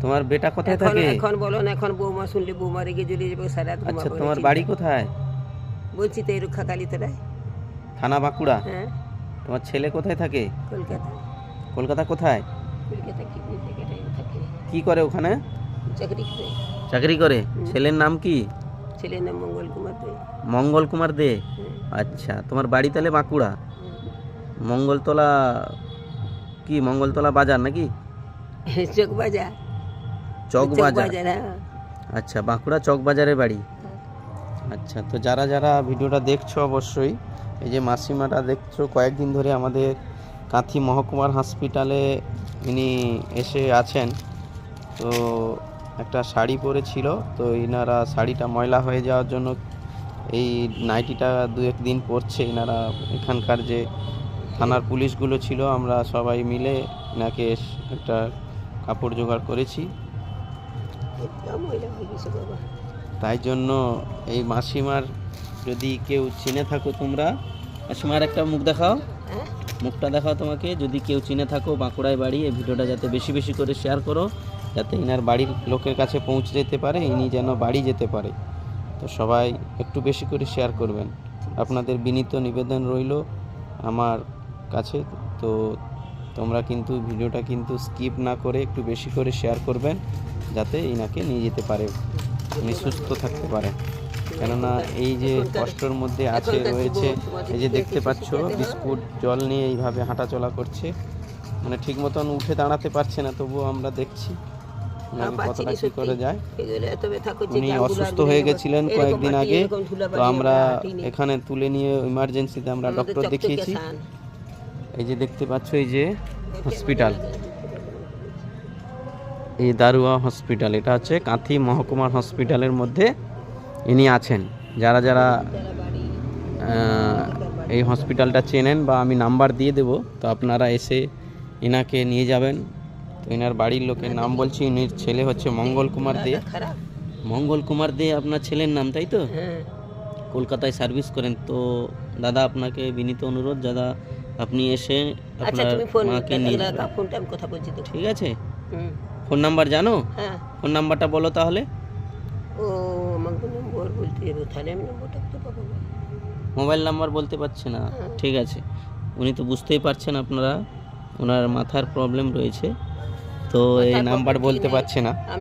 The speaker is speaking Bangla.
তোমার বেটা কোথায় থাকে? এখন বলো না, এখন বৌমা শুনলে বৌমা রেগে জ্বলে যাবে, সারা রাত আচ্ছা, ঘুমাবো না। তোমার বাড়ি কোথায়? বলছি তো এই রক্ষাকালী তোরাই। থানা বাঁকুড়া। হ্যাঁ, তোমার ছেলে কোথায় থাকে? কলকাতা। কলকাতা কোথায়? কলকাতা কি জায়গাটায় থাকে, কি করে ওখানে? চাকরি করে। চাকরি করে। ছেলের নাম কি? ছেলের নাম মঙ্গল কুমার দে। মঙ্গল কুমার দে। হ্যাঁ, আচ্ছা, তোমার বাড়ি তাহলে বাঁকুড়া। মঙ্গলতলা কি? মঙ্গলতলা বাজার নাকি? চক বাজার। চক বাজার। হ্যাঁ। আচ্ছা, বাঁকুড়া চক বাজারের বাড়ি। আচ্ছা, তো যারা যারা ভিডিওটা দেখছো অবশ্যই এই যে মাসিমাটা দেখছো, কয়েকদিন ধরে আমাদের কাঁথি মহকুমার হসপিটালে ইনি এসে আছেন। তো একটা শাড়ি পরেছিল, তো ইনারা শাড়িটা ময়লা হয়ে যাওয়ার জন্য এই নাইটিটা দু একদিন পরছে। ইনারা এখানকার যে থানার পুলিশগুলো ছিল, আমরা সবাই মিলে এনাকে একটা কাপড় জোগাড় করেছি। তাই জন্য এই মাসিমার যদি কেউ চিনে থাকো তোমরা, মাসিমার একটা মুখ দেখাও, মুখটা দেখাও তোমাকে। যদি কেউ চিনে থাকো বাঁকুড়ায় বাড়ি, এই ভিডিওটা যাতে বেশি বেশি করে শেয়ার করো, যাতে ইনার বাড়ির লোকের কাছে পৌঁছে যেতে পারে, ইনি যেন বাড়ি যেতে পারে। তো সবাই একটু বেশি করে শেয়ার করবেন, আপনাদের বিনীত নিবেদন রইল আমার কাছে। তো তোমরা কিন্তু ভিডিওটা কিন্তু স্কিপ না করে একটু বেশি করে শেয়ার করবেন, যাতে ইনাকে নিয়ে যেতে পারে, উনি সুস্থ থাকতে পারে। কেননা এই যে কষ্টের মধ্যে আছে রয়েছে, এই যে দেখতে পাচ্ছ বিস্কুট জল নিয়ে এইভাবে হাঁটাচলা করছে, মানে ঠিক মতন উঠে দাঁড়াতে পারছে না। তবুও আমরা দেখছি কতটা কী করে যায়। উনি অসুস্থ হয়ে গেছিলেন কয়েকদিন আগে, তো আমরা এখানে তুলে নিয়ে ইমার্জেন্সিতে আমরা ডক্টর দেখিয়েছি। এই যে দেখতে পাচ্ছ এই যে হসপিটাল, এই দারুয়া হসপিটাল, এটা হচ্ছে কাঁথি মহকুমার হসপিটালের মধ্যে ইনি আছেন। যারা যারা এই হসপিটালটা চেনেন বা আমি নাম্বার দিয়ে দেব, তো আপনারা এসে এনাকে নিয়ে যাবেন। তো এনার বাড়ির লোকের নাম বলছি, ইনির ছেলে হচ্ছে মঙ্গল কুমার দে। মঙ্গল কুমার দে আপনার ছেলের নাম, তাই তো? কলকাতায় সার্ভিস করেন। তো দাদা আপনাকে বিনীত অনুরোধ, দাদা আপনি এসে আপনার মাকে নিয়ে যাবেন। ঠিক আছে, ফোন নাম্বার জানো? ফোন নাম্বারটা বলো তাহলে। মোবাইল নাম্বার বলতে পারছে না, ঠিক আছে। উনি তো বুঝতেই পারছেন, আপনারা ওনার মাথার প্রবলেম রয়েছে, তো এই নাম্বার বলতে পারছে না।